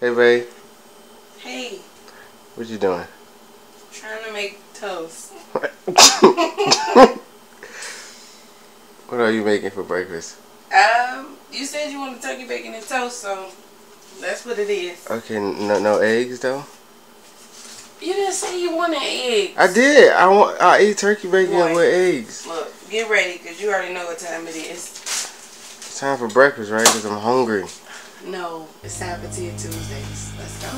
Hey, Ray. Hey. What you doing? Trying to make toast. What are you making for breakfast? You said you wanted turkey bacon and toast, so that's what it is. Okay, no eggs though. You didn't say you wanted eggs. I did. I eat turkey bacon with eggs. Look, get ready, cause you already know what time it is. It's time for breakfast, right? Cause I'm hungry. No, it's time for Teeya Tuesdays. Let's go.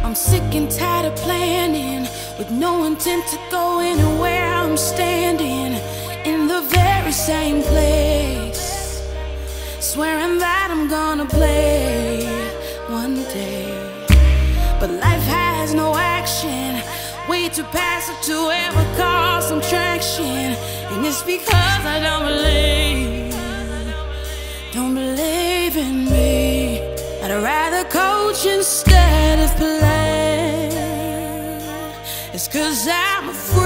I'm sick and tired of planning, with no intent to go anywhere. I'm standing in the very same place, swearing that I'm gonna play one day. But life has no action, way too passive to ever cause some traction. And it's because I don't believe in me. I'd rather coach instead of play. It's cause I'm afraid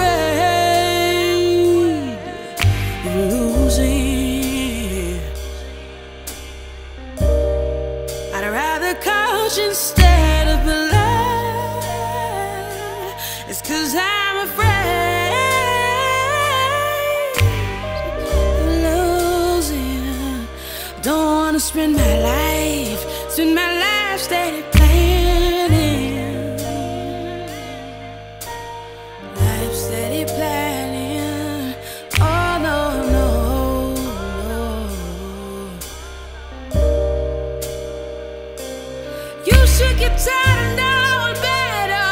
of losing. I'd rather coach instead of play. It's cause I'm afraid of losing. Don't wanna spend my life steady planning. Life steady planning. Oh no, no. You should get tired of knowing better.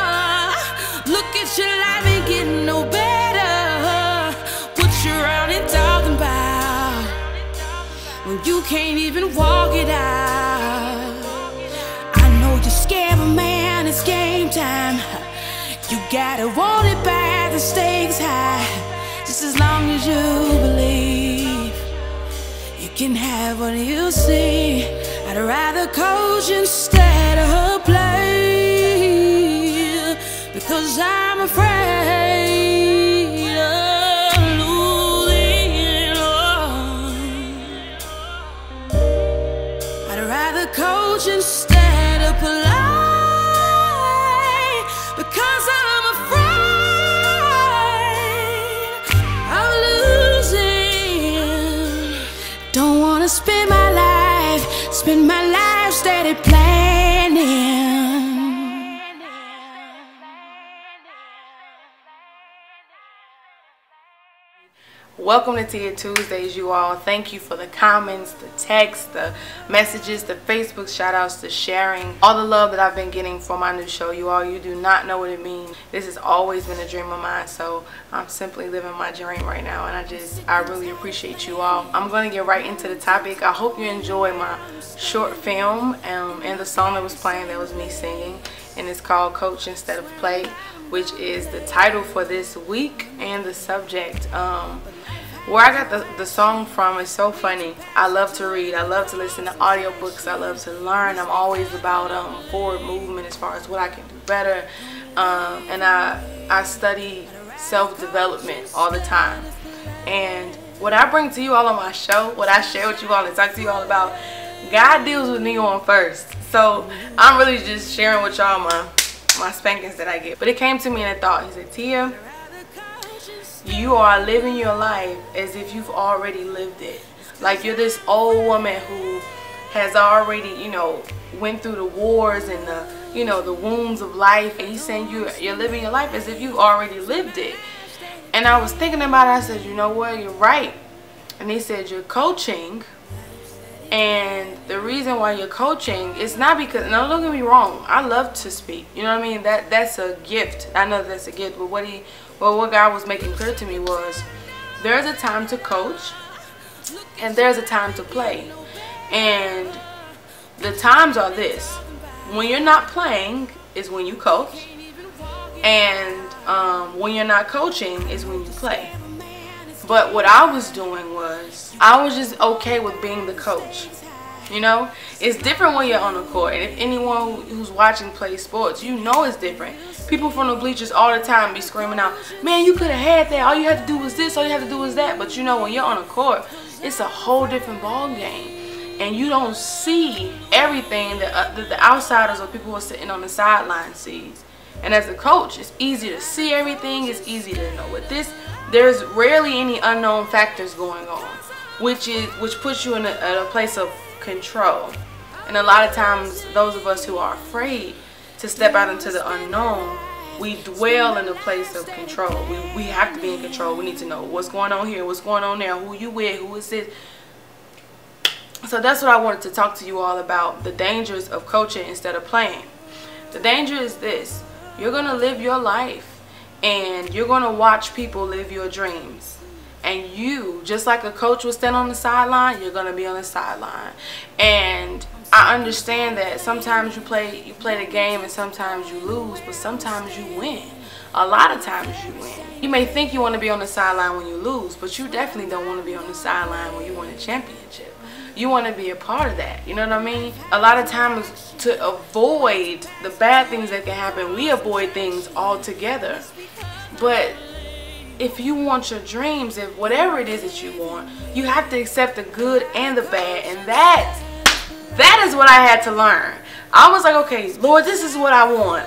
Look at your life ain't getting no better. What you're out and talking about when you can't even walk it out. Scared, but man, it's game time. You gotta want it bad, the stakes high. Just as long as you believe, you can have what you see. I'd rather coach instead of play, because I'm afraid of losing. I'd rather coach instead of play, because I'm afraid of losing. Don't wanna spend my life steady planning. Welcome to Teeya Tuesdays, you all. Thank you for the comments, the texts, the messages, the Facebook shout outs, the sharing, all the love that I've been getting for my new show. You all, you do not know what it means. This has always been a dream of mine, so I'm simply living my dream right now, and I really appreciate you all. I'm going to get right into the topic. I hope you enjoy my short film and the song that was playing. That was me singing, and it's called Coach Instead of Play, which is the title for this week and the subject. Where I got the song from is so funny. I love to read. I love to listen to audiobooks. I love to learn. I'm always about forward movement as far as what I can do better. And I study self-development all the time. And what I bring to you all on my show, what I share with you all and talk to you all about, God deals with me on first. So I'm really just sharing with y'all my spankings that I get. But it came to me in a thought. He said, Teeya, you are living your life as if you've already lived it. Like you're this old woman who has already, went through the wars and the, the wounds of life. And he's saying you're living your life as if you already lived it. And I was thinking about it. I said, you know what? You're right. And he said, you're coaching. And the reason why you're coaching is not because, no, don't get me wrong, I love to speak. You know what I mean? That's a gift. I know that's a gift. But what God was making clear to me was there's a time to coach and there's a time to play. And the times are this. When you're not playing is when you coach. And when you're not coaching is when you play. But what I was doing was I was just okay with being the coach. You know, it's different when you're on the court. And if anyone who's watching plays sports, you know it's different. People from the bleachers all the time be screaming out, man, you could have had that. All you had to do was this. All you had to do was that. But you know, when you're on the court, it's a whole different ball game. And you don't see everything that the outsiders or people who are sitting on the sideline sees. And as a coach, it's easy to see everything. It's easy to know what this. There's rarely any unknown factors going on, which puts you in a place of control. And a lot of times, those of us who are afraid to step out into the unknown, we dwell in a place of control. We have to be in control. We need to know what's going on here, what's going on there, who you with, who is this. So that's what I wanted to talk to you all about, the dangers of coaching instead of playing. The danger is this: you're going to live your life and you're going to watch people live your dreams. And you, just like a coach will stand on the sideline, you're going to be on the sideline. And I understand that sometimes you play the game and sometimes you lose, but sometimes you win. A lot of times you win. You may think you want to be on the sideline when you lose, but you definitely don't want to be on the sideline when you win a championship. You want to be a part of that. You know what I mean? A lot of times, to avoid the bad things that can happen, we avoid things altogether. But if you want your dreams, if whatever it is that you want, you have to accept the good and the bad. And that is what I had to learn. I was like, okay, Lord, this is what I want,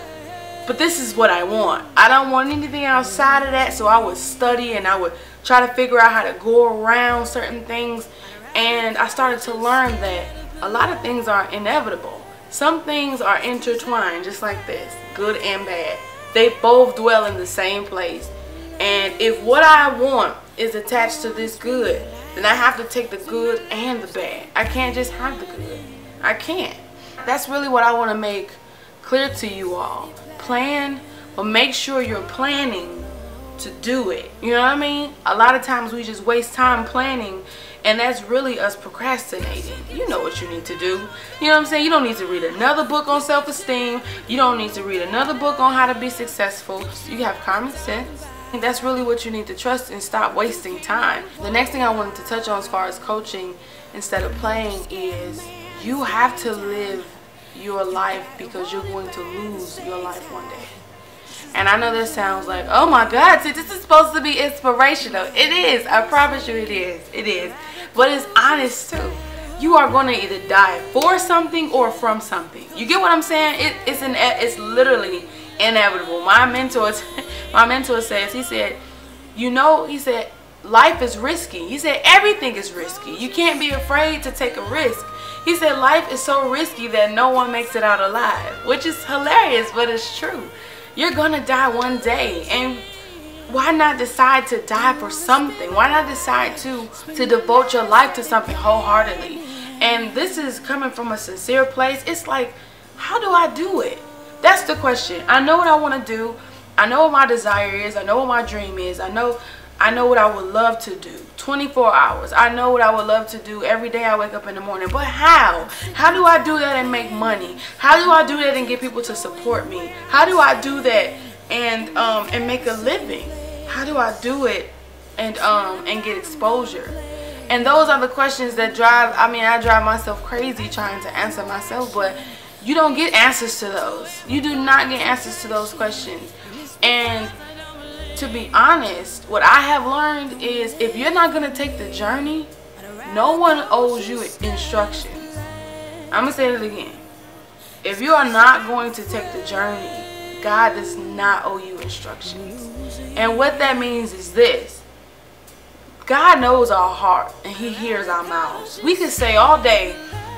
but this is what I want. I don't want anything outside of that. So I would study and I would try to figure out how to go around certain things. And I started to learn that a lot of things are inevitable. Some things are intertwined, just like this, good and bad. They both dwell in the same place. And if what I want is attached to this good, then I have to take the good and the bad. I can't just have the good. I can't. That's really what I want to make clear to you all. Plan, but make sure you're planning to do it. You know what I mean? A lot of times we just waste time planning, and that's really us procrastinating. You know what you need to do. You know what I'm saying? You don't need to read another book on self-esteem. You don't need to read another book on how to be successful. You have common sense. And that's really what you need to trust and stop wasting time. The next thing I wanted to touch on as far as coaching instead of playing is you have to live your life because you're going to lose your life one day. And I know this sounds like, oh my God, this is supposed to be inspirational. It is. I promise you it is. It is. But it's honest too. You are going to either die for something or from something. You get what I'm saying? It's literally inevitable. My mentor says, he said, you know, he said, life is risky. He said, everything is risky. You can't be afraid to take a risk. He said, life is so risky that no one makes it out alive, which is hilarious, but it's true. You're gonna die one day, and why not decide to die for something? Why not decide to devote your life to something wholeheartedly? And this is coming from a sincere place. It's like, how do I do it? That's the question. I know what I want to do. I know what my desire is. I know what my dream is. I know what I would love to do. 24 hours. I know what I would love to do every day I wake up in the morning. But how? How do I do that and make money? How do I do that and get people to support me? How do I do that and make a living? How do I do it and get exposure? And those are the questions that I drive myself crazy trying to answer myself, but you don't get answers to those. You do not get answers to those questions. And to be honest, what I have learned is if you're not going to take the journey, no one owes you instructions. I'm going to say it again. If you are not going to take the journey, God does not owe you instructions. And what that means is this. God knows our heart and He hears our mouths. We can say all day,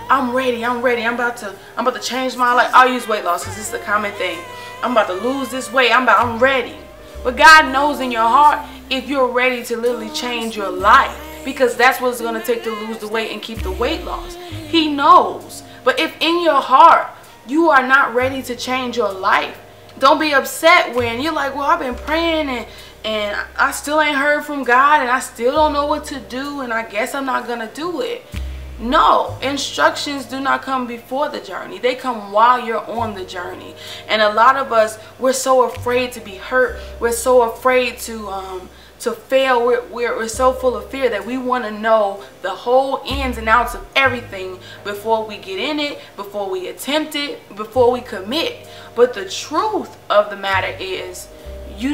I'm ready, I'm about to change my life. I'll use weight loss because this is a common thing. I'm about to lose this weight. I'm ready. But God knows in your heart if you're ready to literally change your life, because that's what it's going to take to lose the weight and keep the weight loss. He knows. But if in your heart you are not ready to change your life, don't be upset when you're like, well, I've been praying and I still ain't heard from God and I still don't know what to do and I guess I'm not going to do it. No, instructions do not come before the journey. They come while you're on the journey. And a lot of us, we're so afraid to be hurt. We're so afraid to to fail. We're so full of fear that we want to know the whole ins and outs of everything before we get in it, before we attempt it, before we commit. But the truth of the matter is, you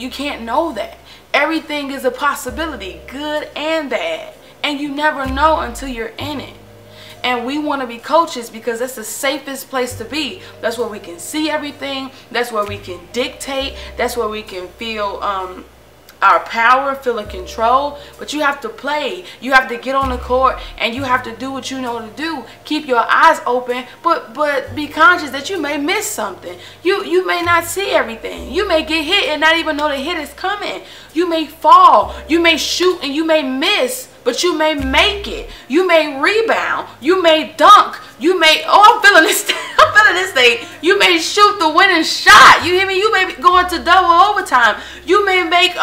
can't know that. Everything is a possibility, good and bad, and you never know until you're in it. And we want to be coaches because that's the safest place to be. That's where we can see everything. That's where we can dictate. That's where we can feel our power, feel in control. But you have to play. You have to get on the court and you have to do what you know to do. Keep your eyes open, but be conscious that you may miss something. You may not see everything. You may get hit and not even know the hit is coming. You may fall. You may shoot and you may miss, but you may make it. You may rebound. You may dunk. You may, oh, I'm feeling this. I'm feeling this thing. You may shoot the winning shot. You hear me? You may go into double overtime. You may make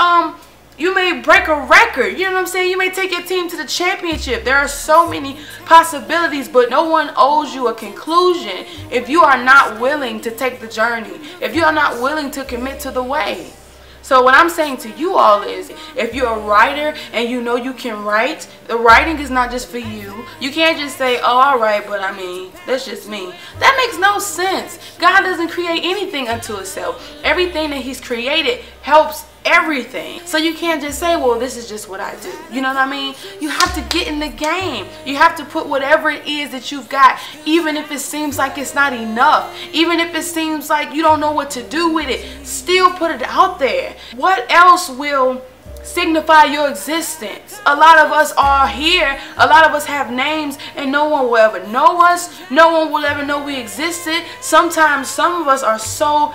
you may break a record. You know what I'm saying? You may take your team to the championship. There are so many possibilities, but no one owes you a conclusion if you are not willing to take the journey. If you are not willing to commit to the way. So what I'm saying to you all is, if you're a writer and you know you can write, the writing is not just for you. You can't just say, oh, all right, but I mean, that's just me. That makes no sense. God doesn't create anything unto itself. Everything that he's created helps everything. So you can't just say, well, this is just what I do. You know what I mean? You have to get in the game. You have to put whatever it is that you've got, even if it seems like it's not enough, even if it seems like you don't know what to do with it, still put it out there. What else will signify your existence? A lot of us are here. A lot of us have names and no one will ever know us. No one will ever know we existed. Sometimes some of us are so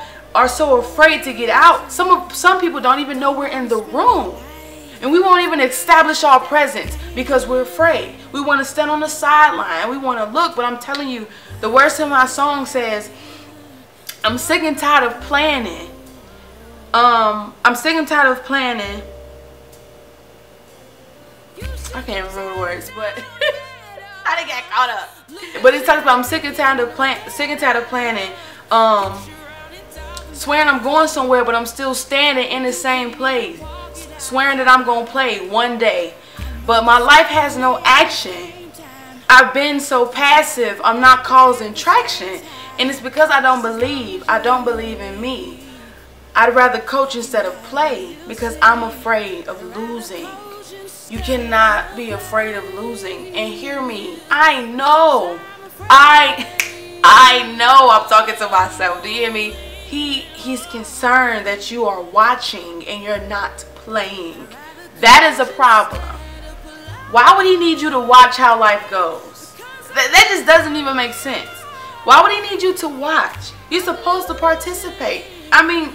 afraid to get out. Some people don't even know we're in the room. And we won't even establish our presence because we're afraid. We want to stand on the sideline. We want to look, but I'm telling you, the words of my song says, I'm sick and tired of planning. I'm sick and tired of planning. I can't remember the words, but I didn't get caught up. But it talks about I'm sick and tired of planning. Swearing I'm going somewhere, but I'm still standing in the same place. Swearing that I'm going to play one day. But my life has no action. I've been so passive, I'm not causing traction. And it's because I don't believe. I don't believe in me. I'd rather coach instead of play because I'm afraid of losing. You cannot be afraid of losing. And hear me, I know I'm talking to myself. Do you hear me? He's concerned that you are watching and you're not playing. That is a problem. Why would he need you to watch how life goes? That just doesn't even make sense. Why would he need you to watch? You're supposed to participate. I mean,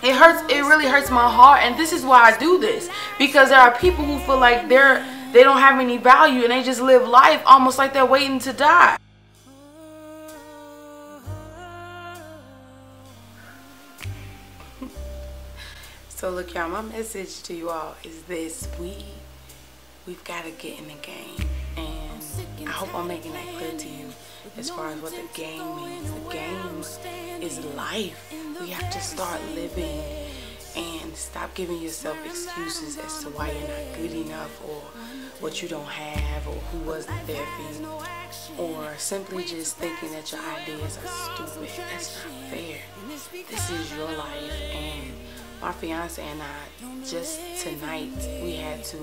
it hurts. It really hurts my heart, and this is why I do this, because there are people who feel like they don't have any value and they just live life almost like they're waiting to die. So look, y'all, my message to you all is this: we've got to get in the game, and I hope I'm making that clear to you as far as what the game means. The game is life. We have to start living and stop giving yourself excuses as to why you're not good enough, or what you don't have, or who wasn't there for you, or simply just thinking that your ideas are stupid. That's not fair. This is your life, and my fiance and I, just tonight, we had to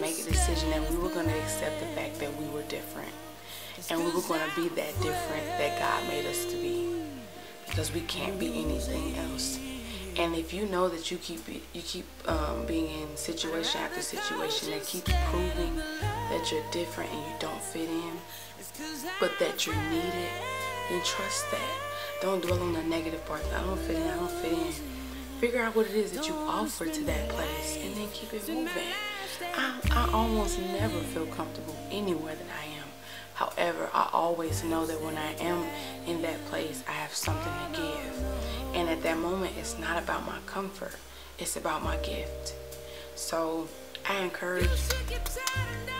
make a decision that we were going to accept the fact that we were different, and we were going to be that different that God made us to be, because we can't be anything else. And if you know that you keep being in situation after situation that keeps proving that you're different and you don't fit in, but that you're needed, then trust that. Don't dwell on the negative part. I don't fit in, I don't fit in. Figure out what it is that you offer to that place and then keep it moving. I almost never feel comfortable anywhere that I am. However, I always know that when I am in that place, I have something to give. And at that moment, it's not about my comfort. It's about my gift. So I encourage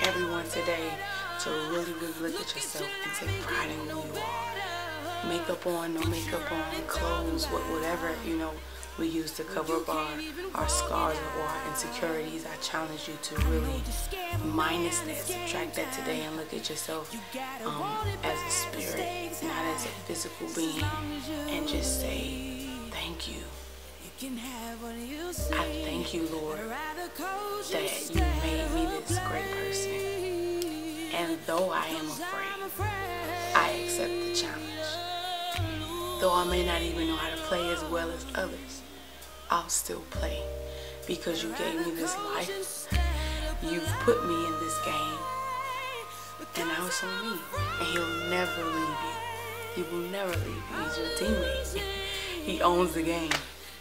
everyone today to really look at yourself and take pride in who you are. Makeup on, no makeup on, clothes, whatever, you know, we use to cover up our scars or our insecurities. I challenge you to really minus that, subtract that today, and look at yourself as a spirit, not as a physical being, and just say, thank you. I thank you, Lord, that you made me this great person. And though I am afraid, I accept the challenge. Though I may not even know how to play as well as others, I'll still play, because you gave me this life. You've put me in this game, and now it's on me. And he'll never leave you. He will never leave you. He's your teammate. He owns the game.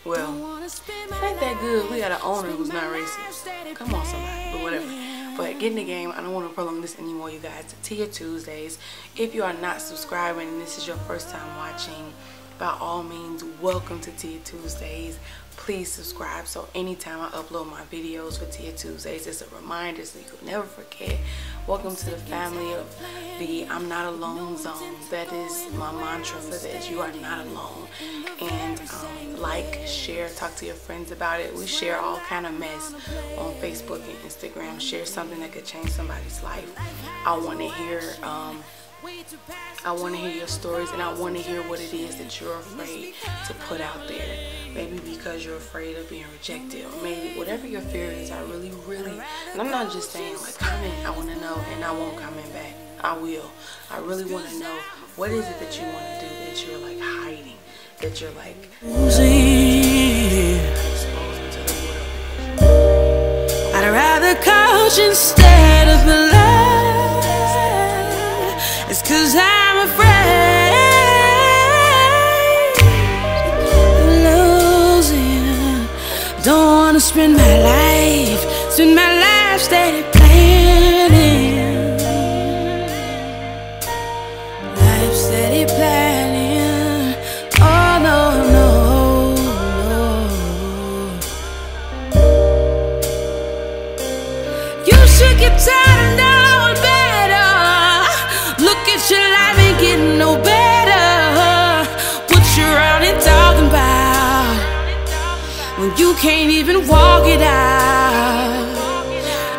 Well, it ain't that good. We got an owner who's not racist. Come on, somebody. But whatever. But get in the game. I don't want to prolong this anymore, you guys. Teeya Tuesdays. If you are not subscribing and this is your first time watching, by all means, welcome to Teeya Tuesdays. Please subscribe so anytime I upload my videos for Teeya Tuesdays, it's a reminder so you can never forget. Welcome to the family of the I'm not alone zone. That is my mantra for this. You are not alone. And like, share, talk to your friends about it. We share all kind of mess on Facebook and Instagram. Share something that could change somebody's life. I want to hear your stories, and I want to hear what it is that you're afraid to put out there. Maybe because you're afraid of being rejected, or maybe whatever your fear is. I really, and I'm not just saying like comment, I want to know, and I won't comment back. I will. I really want to know, what is it that you want to do that you're like hiding, that you're like exposing to the world. I'd rather couch instead of love. It's 'cause I'm afraid of losing. Don't wanna spend my life steady planning. Life steady planning. Oh no, no, no. You should get tired of knowing better. Look at your life ain't getting no better. What you're out and talking about when you can't even walk it out.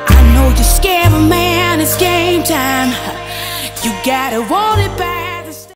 I know you're scared, but man, it's game time. You gotta want it back.